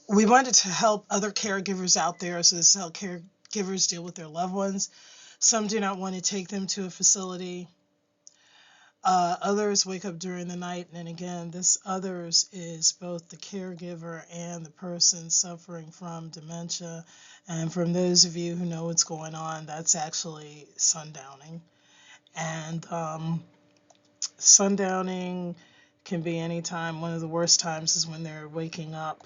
we wanted to help other caregivers out there. So this is how caregivers deal with their loved ones. Some do not want to take them to a facility. Others wake up during the night, and again, this others is both the caregiver and the person suffering from dementia. And from those of you who know what's going on, that's actually sundowning. And sundowning can be any time. One of the worst times is when they're waking up,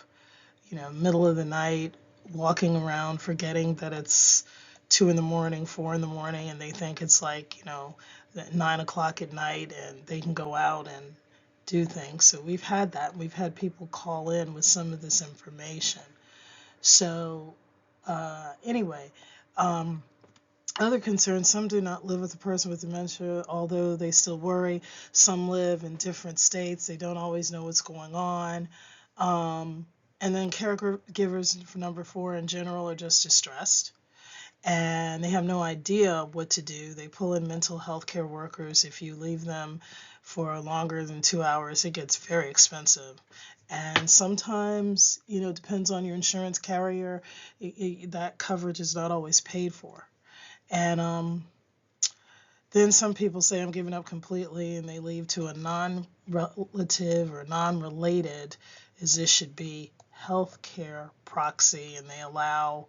middle of the night, walking around, forgetting that it's 2 in the morning, 4 in the morning, and they think it's like, 9 o'clock at night and they can go out and do things. So we've had that. We've had people call in with some of this information. So, anyway, um, other concerns, some do not live with a person with dementia, although they still worry. Some live in different states. They don't always know what's going on. And then caregivers, for number 4 in general, are just distressed and they have no idea what to do. They pull in mental health care workers. If you leave them for longer than 2 hours, it gets very expensive. And sometimes, depends on your insurance carrier, that coverage is not always paid for. And then some people say, I'm giving up completely, and they leave to a non-relative or non-related, as this should be healthcare proxy, and they allow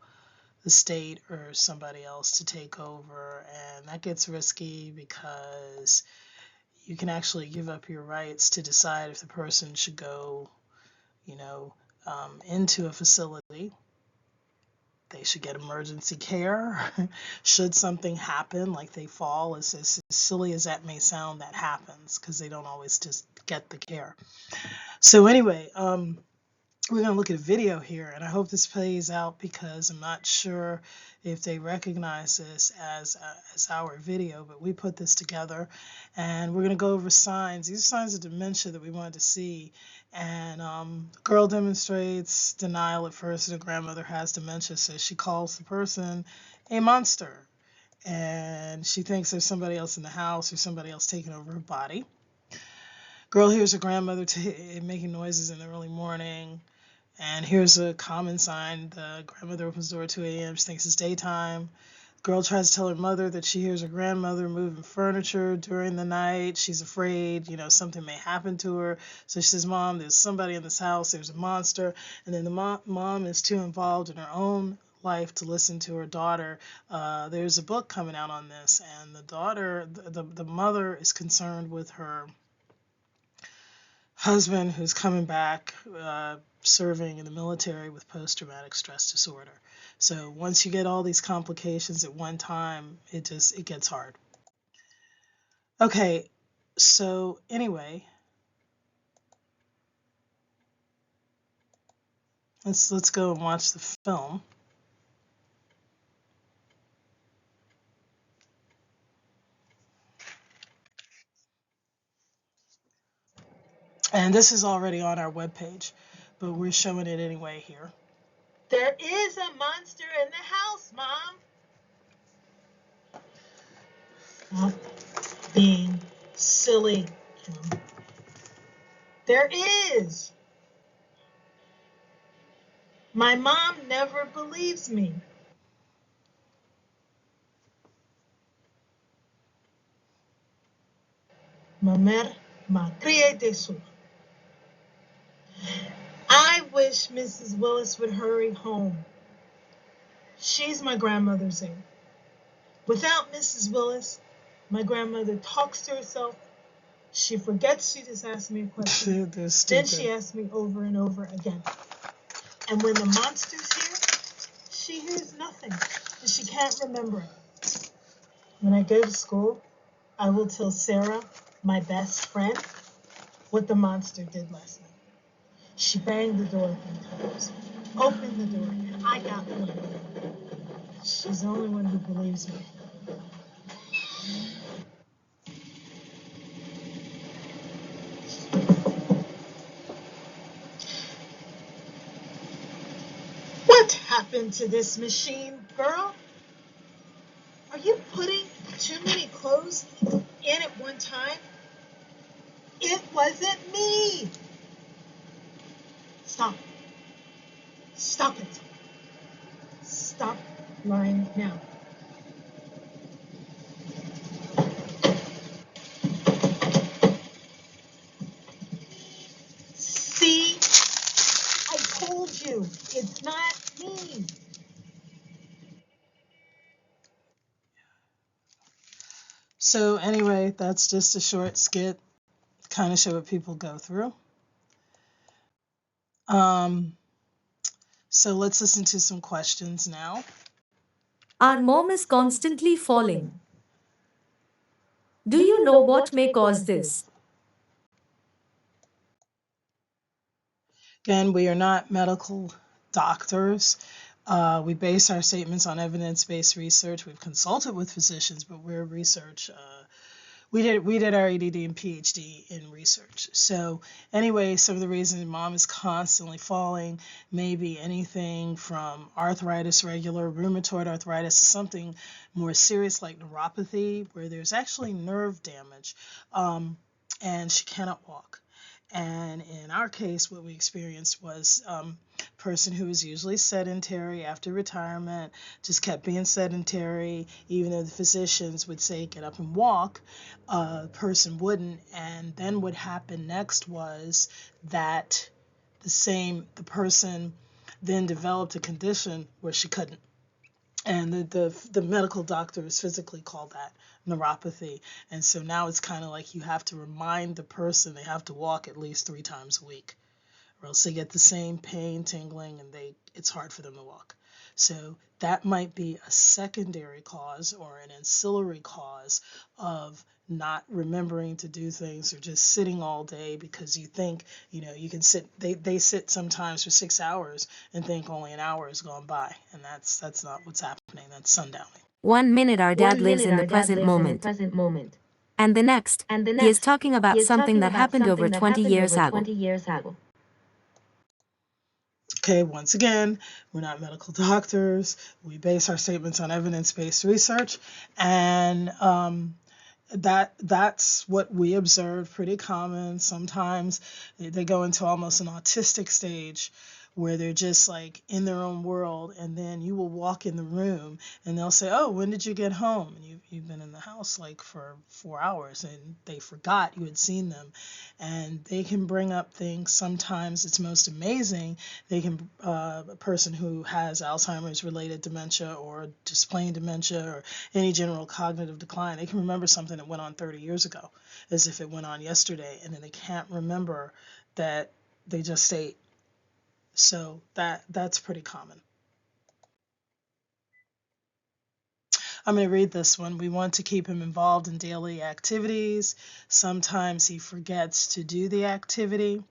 the state or somebody else to take over. And that gets risky because you can actually give up your rights to decide if the person should go, into a facility. They should get emergency care. Should something happen, like they fall, as silly as that may sound, that happens because they don't always just get the care. So anyway, we're going to look at a video here, and I hope this plays out because I'm not sure if they recognize this as our video, but we put this together, and we're going to go over signs. These are signs of dementia that we wanted to see. And the girl demonstrates denial at first that her grandmother has dementia, so she calls the person a monster, and she thinks there's somebody else in the house or somebody else taking over her body. Girl hears her grandmother making noises in the early morning. And here's a common sign. The grandmother opens the door at 2 a.m. She thinks it's daytime. Girl tries to tell her mother that she hears her grandmother moving furniture during the night. She's afraid, something may happen to her. So she says, Mom, there's somebody in this house. There's a monster. And then the mom is too involved in her own life to listen to her daughter. There's a book coming out on this. And the daughter, the mother is concerned with her husband who's coming back, serving in the military with post-traumatic stress disorder. So once you get all these complications at one time, it gets hard. Okay, so anyway, let's go and watch the film. And this is already on our webpage, but we're showing it anyway here. There is a monster in the house, Mom. Stop being silly, Kim. There is. My mom never believes me. Ma mère m'a crié dessus. I wish Mrs. Willis would hurry home. She's my grandmother's aide. Without Mrs. Willis, my grandmother talks to herself. She forgets she just asked me a question. Then she asks me over and over again. And when the monster's here, she hears nothing, and she can't remember it. When I go to school, I will tell Sarah, my best friend, what the monster did last night. She banged the door 3 times. Opened the door. I got one. She's the only one who believes me. What happened to this machine, girl? Are you putting too many clothes in at one time? It wasn't me. Stop. Stop it. Stop lying now. See? I told you. It's not me. So anyway, that's just a short skit, kind of show what people go through. So let's listen to some questions now. Our mom is constantly falling. Do you know what may cause this? Again, we are not medical doctors. We base our statements on evidence-based research. We've consulted with physicians, but we're research. We did our EDD and PhD in research. So anyway, some of the reasons mom is constantly falling may be anything from arthritis, regular rheumatoid arthritis, something more serious like neuropathy, where there's actually nerve damage, and she cannot walk. And in our case, what we experienced was a person who was usually sedentary after retirement, just kept being sedentary, even though the physicians would say, get up and walk, a person wouldn't. And then what happened next was that the person then developed a condition where she couldn't. And the medical doctors physically call that neuropathy. And so now it's kind of like you have to remind the person they have to walk at least 3 times a week, or else they get the same pain, tingling, and it's hard for them to walk. So that might be a secondary cause or an ancillary cause of not remembering to do things, or just sitting all day because you think, you can sit. They sit sometimes for 6 hours and think only an hour has gone by, and that's not what's happening. That's sundowning. 1 minute our dad 1 lives minute in the our dad present lives in the moment. present moment. And the next, And the he is next, talking he about is something talking that about happened over something that 20 happened years over ago. 20 years ago. Okay, once again, we're not medical doctors. We base our statements on evidence-based research, and that's what we observed, pretty common. Sometimes they go into almost an autistic stage where they're just like in their own world, and then you will walk in the room and they'll say, oh, when did you get home? And you've been in the house like for 4 hours, and they forgot you had seen them. And they can bring up things. Sometimes it's most amazing. They can a person who has Alzheimer's related dementia, or just plain dementia, or any general cognitive decline, they can remember something that went on 30 years ago as if it went on yesterday, and then they can't remember that they just ate. So that's pretty common. I'm going to read this one. We want to keep him involved in daily activities. Sometimes he forgets to do the activity.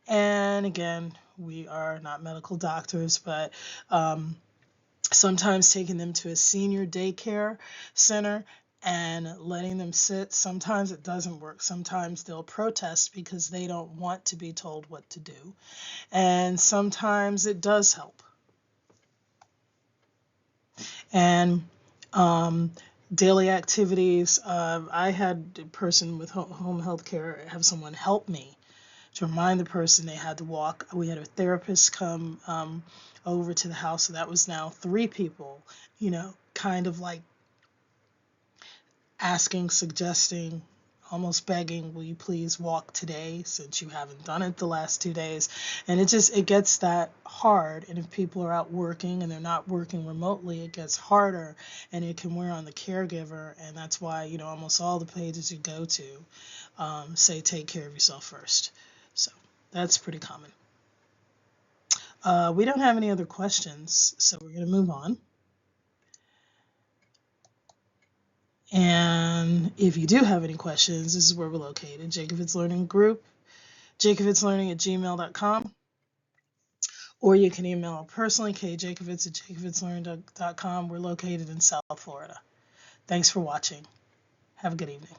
And again, we are not medical doctors, but sometimes taking them to a senior daycare center and letting them sit. Sometimes it doesn't work. Sometimes they'll protest because they don't want to be told what to do. And sometimes it does help. And daily activities, I had a person with home health care have someone help me to remind the person they had to walk. We had a therapist come over to the house, so that was now 3 people, kind of like asking, suggesting, almost begging, will you please walk today since you haven't done it the last 2 days? And it gets that hard. And if people are out working and they're not working remotely, it gets harder, and it can wear on the caregiver. And that's why, almost all the pages you go to say take care of yourself first. So that's pretty common. We don't have any other questions, so we're going to move on. And if you do have any questions, this is where we're located, Jacobitz Learning Group, jacobitzlearning@gmail.com, or you can email personally, kjacobitz@jacobitzlearning.com. We're located in South Florida. Thanks for watching. Have a good evening.